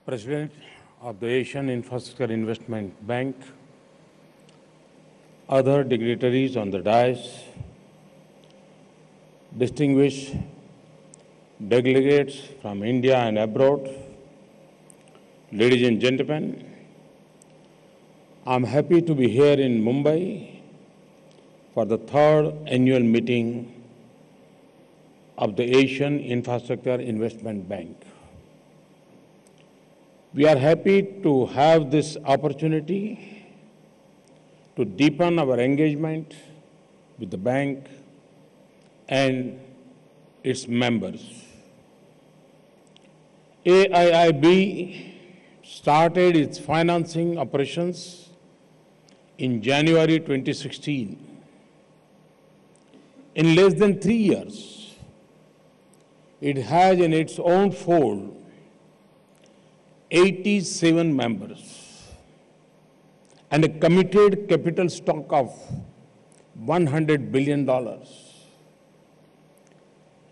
President of the Asian Infrastructure Investment Bank, other dignitaries on the dais, distinguished delegates from India and abroad, ladies and gentlemen, I'm happy to be here in Mumbai for the third annual meeting of the Asian Infrastructure Investment Bank. We are happy to have this opportunity to deepen our engagement with the bank and its members. AIIB started its financing operations in January 2016. In less than 3 years, it has in its own fold 87 members and a committed capital stock of $100 billion.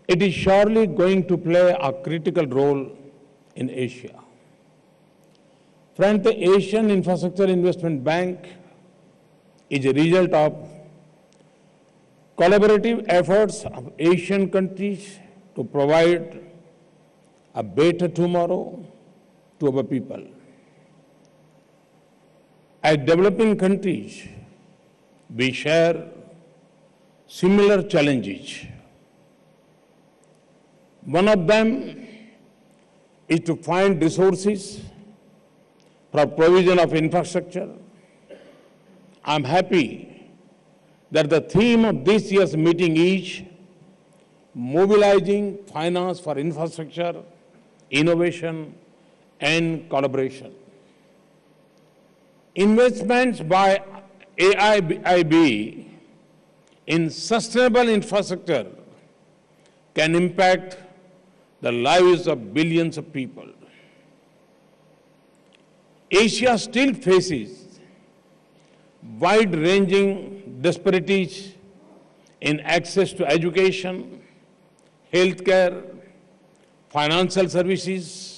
It is surely going to play a critical role in Asia. Friends, the Asian Infrastructure Investment Bank is a result of collaborative efforts of Asian countries to provide a better tomorrow to our people. As developing countries, we share similar challenges. One of them is to find resources for provision of infrastructure. I'm happy that the theme of this year's meeting is mobilizing finance for infrastructure, innovation, and collaboration. Investments by AIIB in sustainable infrastructure can impact the lives of billions of people. Asia still faces wide-ranging disparities in access to education, healthcare, financial services,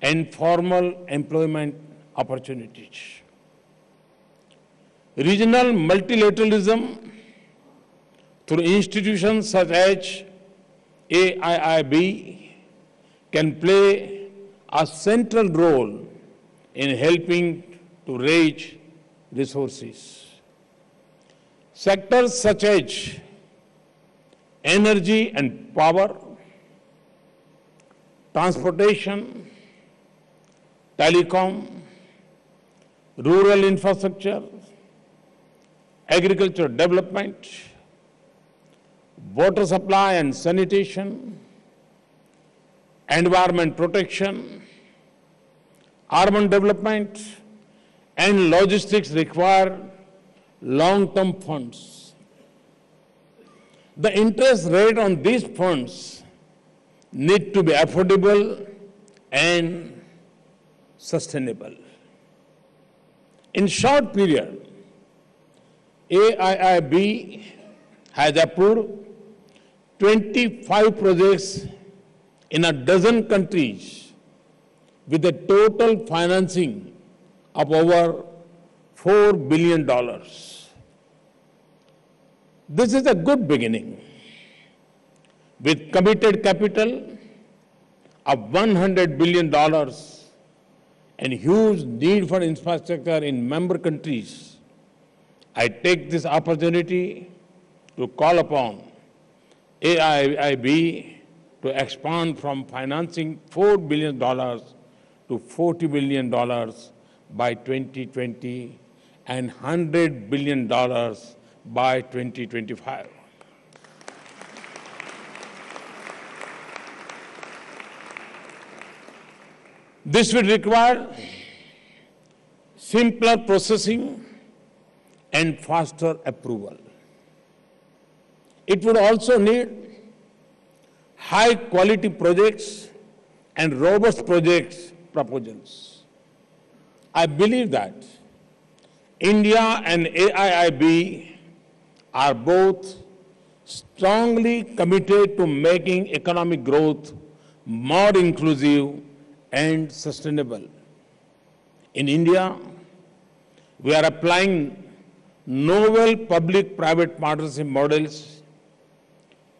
and formal employment opportunities. Regional multilateralism through institutions such as AIIB can play a central role in helping to raise resources. Sectors such as energy and power, transportation, telecom, rural infrastructure, agriculture development, water supply and sanitation, environment protection, urban development, and logistics require long-term funds. The interest rate on these funds need to be affordable and sustainable. In short period, AIIB has approved 25 projects in a dozen countries with a total financing of over $4 billion. This is a good beginning. With committed capital of $100 billion and huge need for infrastructure in member countries, I take this opportunity to call upon AIIB to expand from financing $4 billion to $40 billion by 2020 and $100 billion by 2025. This will require simpler processing and faster approval. It would also need high-quality projects and robust projects proposals. I believe that India and AIIB are both strongly committed to making economic growth more inclusive and sustainable. In India, we are applying novel public-private partnership models,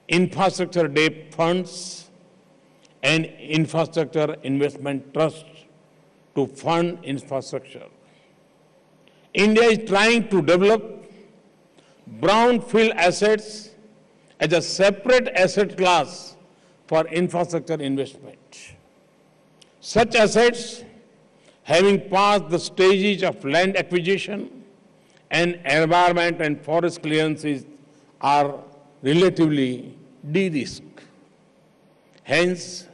infrastructure debt funds, and infrastructure investment trusts to fund infrastructure. India is trying to develop brownfield assets as a separate asset class for infrastructure investment. Such assets, having passed the stages of land acquisition and environment and forest clearances, are relatively de-risked. Hence,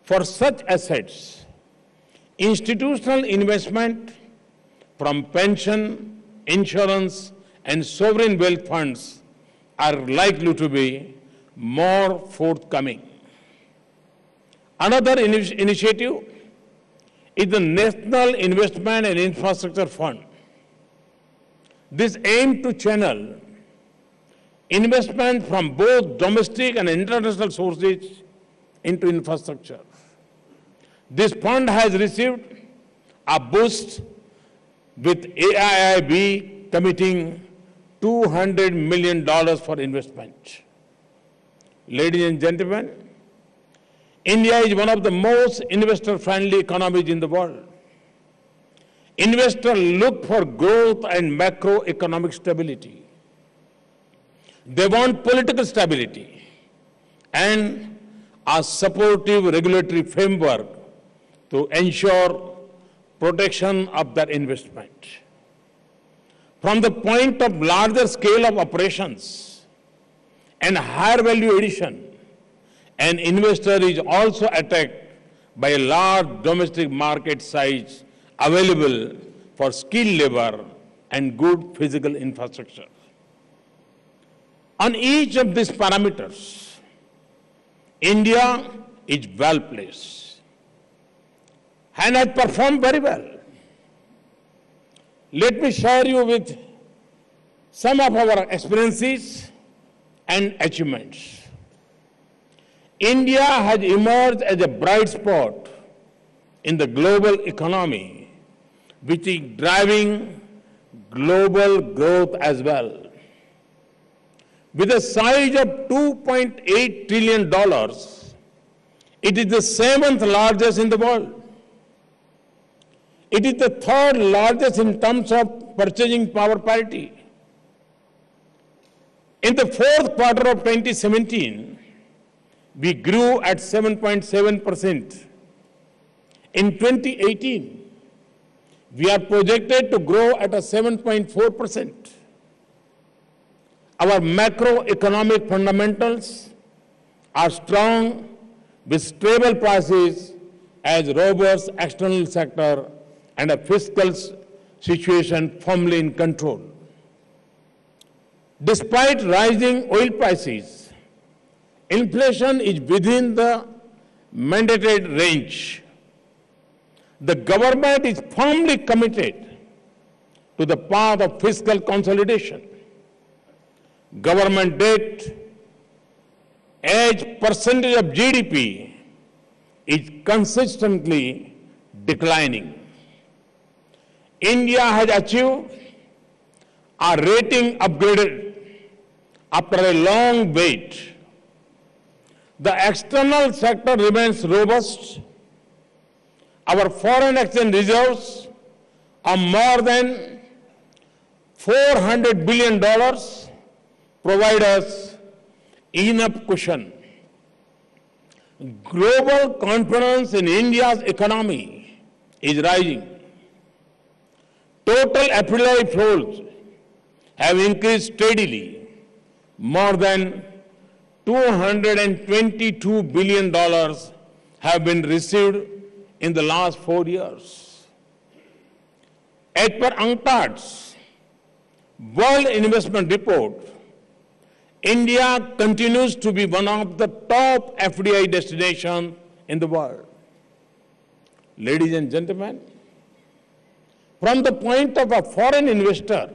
for such assets, institutional investment from pension, insurance, and sovereign wealth funds are likely to be more forthcoming. Another initiative is the National Investment and Infrastructure Fund. This aims to channel investment from both domestic and international sources into infrastructure. This fund has received a boost with AIIB committing $200 million for investment. Ladies and gentlemen, India is one of the most investor-friendly economies in the world. Investors look for growth and macroeconomic stability. They want political stability and a supportive regulatory framework to ensure protection of their investment. From the point of larger scale of operations and higher value addition, an investor is also attacked by a large domestic market size available for skilled labor and good physical infrastructure. On each of these parameters, India is well placed and has performed very well. Let me share you with some of our experiences and achievements. India has emerged as a bright spot in the global economy, which is driving global growth as well. With a size of $2.8 trillion, it is the seventh largest in the world. It is the third largest in terms of purchasing power parity. In the fourth quarter of 2017, we grew at 7.7%. In 2018, we are projected to grow at a 7.4%. Our macroeconomic fundamentals are strong with stable prices as robust external sector and a fiscal situation firmly in control. Despite rising oil prices, inflation is within the mandated range. The government is firmly committed to the path of fiscal consolidation. Government debt as percentage of GDP is consistently declining. India has achieved a rating upgrade after a long wait. The external sector remains robust. Our foreign exchange reserves are more than $400 billion, provide us enough cushion. Global confidence in India's economy is rising. Total FDI flows have increased steadily. More than $222 billion have been received in the last 4 years. As per UNCTAD's World Investment Report, India continues to be one of the top FDI destinations in the world. Ladies and gentlemen, from the point of a foreign investor,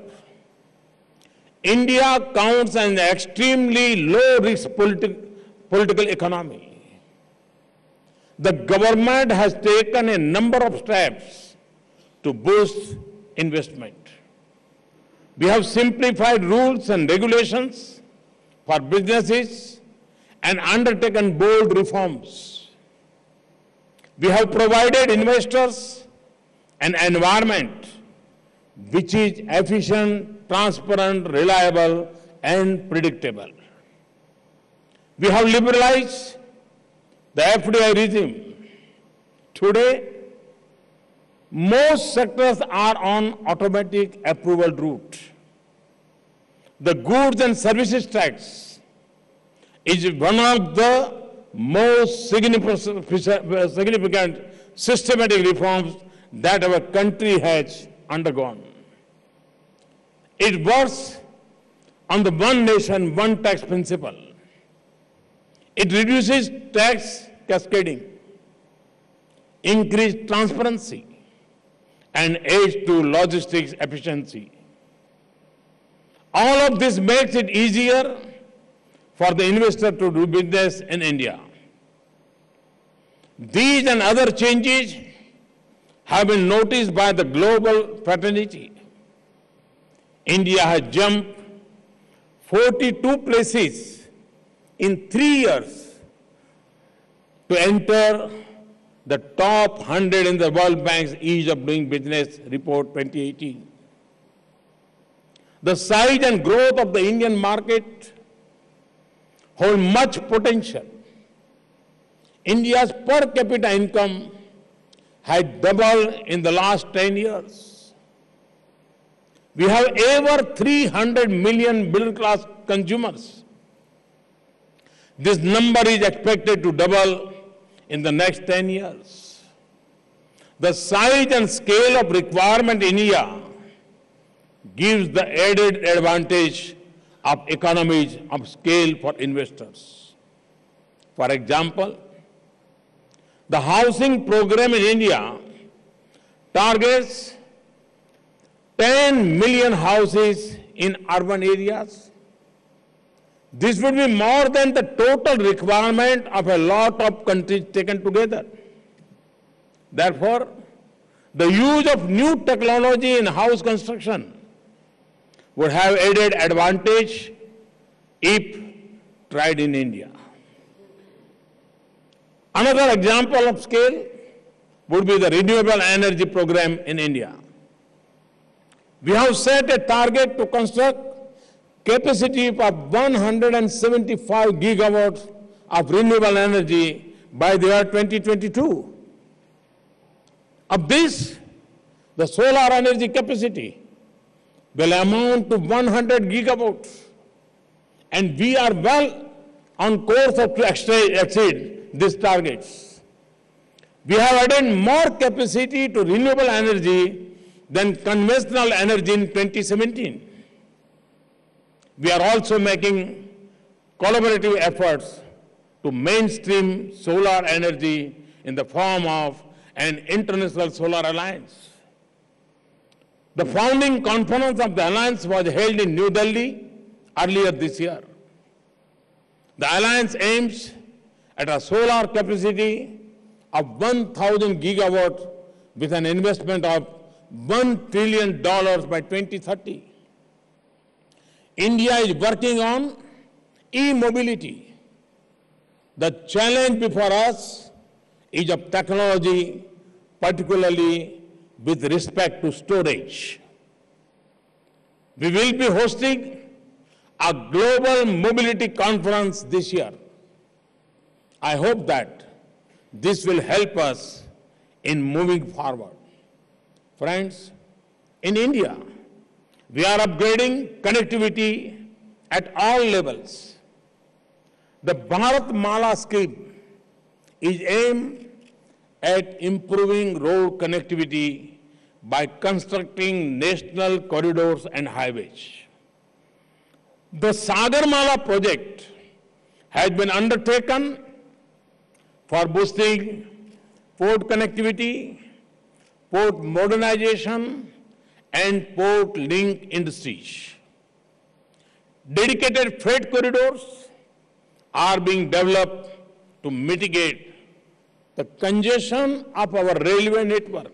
India counts as an extremely low-risk political economy. the government has taken a number of steps to boost investment. We have simplified rules and regulations for businesses and undertaken bold reforms. We have provided investors an environment which is efficient, transparent, reliable, and predictable. We have liberalized the FDI regime. Today, most sectors are on automatic approval route. The goods and services tax is one of the most significant systematic reforms that our country has undergone. It works on the one nation, one tax principle. It reduces tax cascading, increases transparency, and aids to logistics efficiency. All of this makes it easier for the investor to do business in India. These and other changes have been noticed by the global fraternity. India has jumped 42 places in 3 years to enter the top 100 in the World Bank's Ease of Doing Business Report 2018. The size and growth of the Indian market hold much potential. India's per capita income has doubled in the last 10 years. We have over 300 million middle-class consumers. This number is expected to double in the next 10 years. The size and scale of requirement in India gives the added advantage of economies of scale for investors. For example, the housing program in India targets 10 million houses in urban areas. This would be more than the total requirement of a lot of countries taken together. Therefore, the use of new technology in house construction would have added advantage if tried in India. Another example of scale would be the renewable energy program in India. We have set a target to construct capacity of 175 gigawatts of renewable energy by the year 2022. Of this, the solar energy capacity will amount to 100 gigawatts, and we are well on course to exceed these targets. We have added more capacity to renewable energy than conventional energy in 2017. We are also making collaborative efforts to mainstream solar energy in the form of an international solar alliance. The founding conference of the alliance was held in New Delhi earlier this year. The alliance aims at a solar capacity of 1,000 gigawatts with an investment of $1 trillion by 2030. India is working on e-mobility. The challenge before us is of technology, particularly with respect to storage. We will be hosting a global mobility conference this year. I hope that this will help us in moving forward. Friends, in India, we are upgrading connectivity at all levels. The Bharatmala scheme is aimed at improving road connectivity by constructing national corridors and highways. The Sagarmala project has been undertaken for boosting port connectivity, port modernization, and port link industries. Dedicated freight corridors are being developed to mitigate the congestion of our railway network,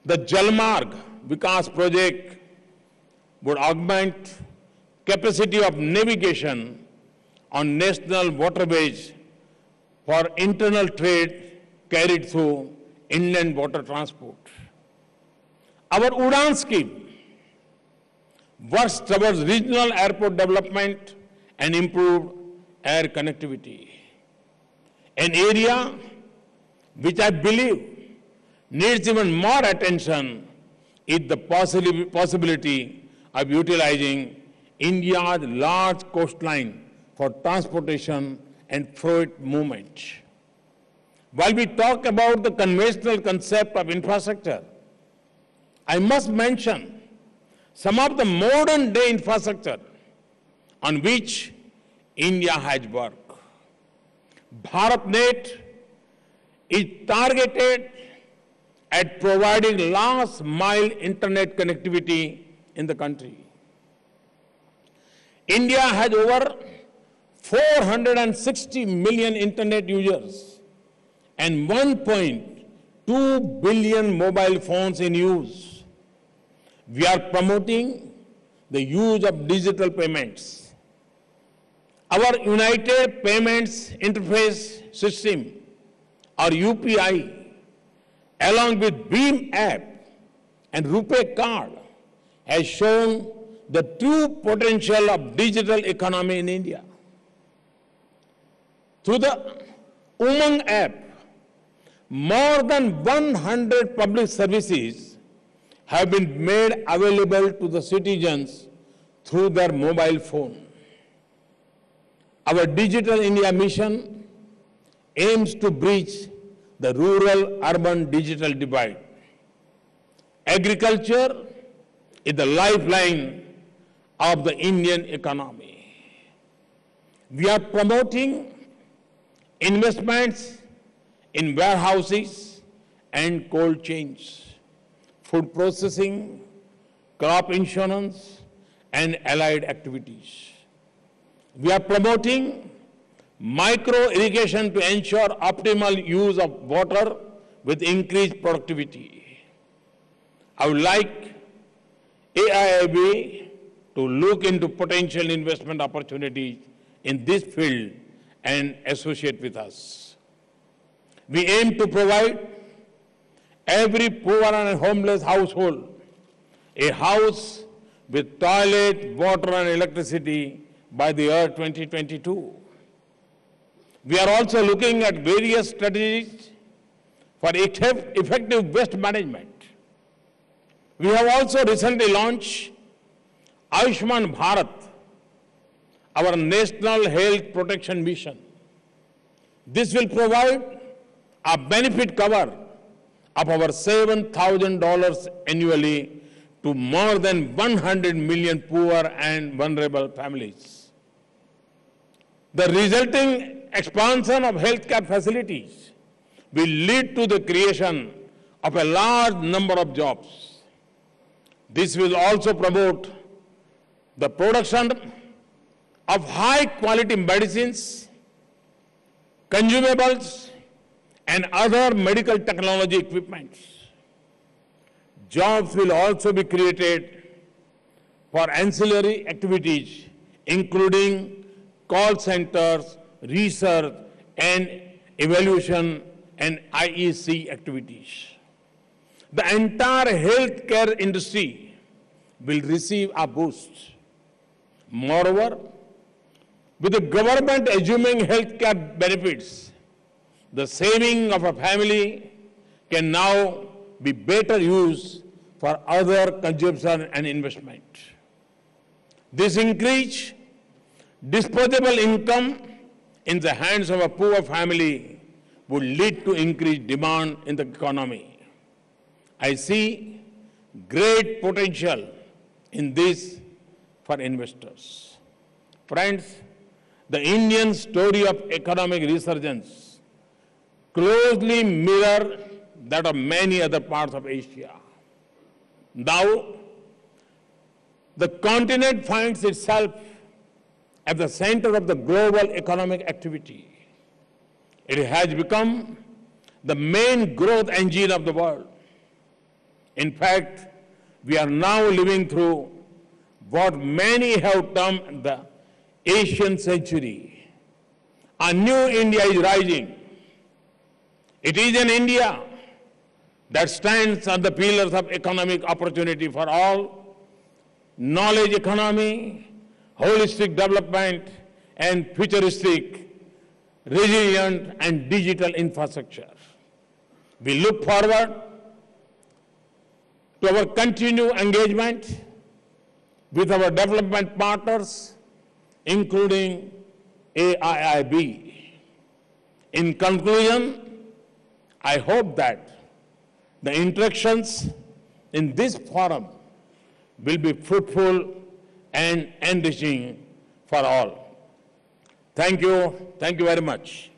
the Jalmarg Vikas project would augment capacity of navigation on national waterways for internal trade carried through inland water transport. Our UDAN scheme works towards regional airport development and improved air connectivity. An area which I believe needs even more attention is the possibility of utilizing India's large coastline for transportation and freight movement. While we talk about the conventional concept of infrastructure, I must mention some of the modern day infrastructure on which India has worked. BharatNet is targeted at providing last mile internet connectivity in the country. India has over 460 million internet users and 1.2 billion mobile phones in use. We are promoting the use of digital payments. Our United Payments Interface System, or UPI, along with BHIM app and RuPay card, has shown the true potential of digital economy in India. Through the Umang app, more than 100 public services have been made available to the citizens through their mobile phone. Our Digital India mission aims to bridge the rural-urban digital divide. Agriculture is the lifeline of the Indian economy. We are promoting investments in warehouses and cold chains, food processing, crop insurance, and allied activities. We are promoting micro-irrigation to ensure optimal use of water with increased productivity. I would like AIIB to look into potential investment opportunities in this field and associate with us. We aim to provide every poor and homeless household a house with toilet, water, and electricity by the year 2022. We are also looking at various strategies for effective waste management. We have also recently launched Ayushman Bharat, our National Health Protection Mission. This will provide a benefit cover of over $7,000 annually to more than 100 million poor and vulnerable families. The resulting expansion of healthcare facilities will lead to the creation of a large number of jobs. This will also promote the production of high-quality medicines, consumables, and other medical technology equipment. Jobs will also be created for ancillary activities, including call centers, research and evaluation, and IEC activities. The entire healthcare industry will receive a boost. Moreover, with the government assuming healthcare benefits, the saving of a family can now be better used for other consumption and investment. This increased disposable income in the hands of a poor family would lead to increased demand in the economy. I see great potential in this for investors. Friends, the Indian story of economic resurgence closely mirrors that of many other parts of Asia. Now, the continent finds itself at the center of the global economic activity. It has become the main growth engine of the world. In fact, we are now living through what many have termed the Asian century. A new India is rising. It is an India that stands on the pillars of economic opportunity for all, knowledge economy, holistic development, and futuristic, resilient, and digital infrastructure. We look forward to our continued engagement with our development partners, including AIIB. In conclusion, I hope that the interactions in this forum will be fruitful and enriching for all. Thank you very much.